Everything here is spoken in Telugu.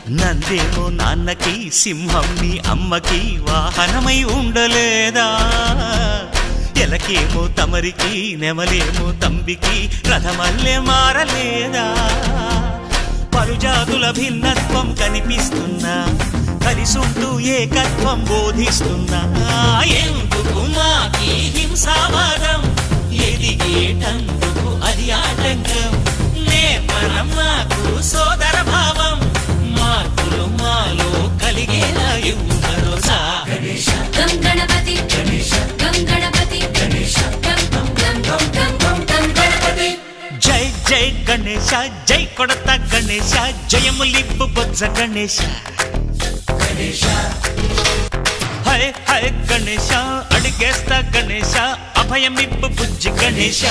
నందేమో నాన్నకి సింహం నీ అమ్మకి వాహనమై ఉండలేదా ఎలకేమో తమరికి నెమలేమో తంబికి రథమల్లే మారలేదా పలుజాతుల భిన్నత్వం కనిపిస్తున్నా కలిసుంటూ ఏకత్వం బోధిస్తున్నా ఎందుకు మాకి హింసావాదం ఎదిగేటందుకు అది ఆటంకం నేర్పరం మాకు సోదర భావం మార్పులు మాలో కలిగేలా ఇవ్వు భరోసా గం గణపతి గం గణపతి గం గం గం గం గం గం గణపతి జై జై గణేశ జై కొడత గణేశ జయములిప్పు బొజ్జ గణేశ హై హై గణేశ అడిగేస్తా గణేశ అభయమిప్పు బుజ్జి గణేశ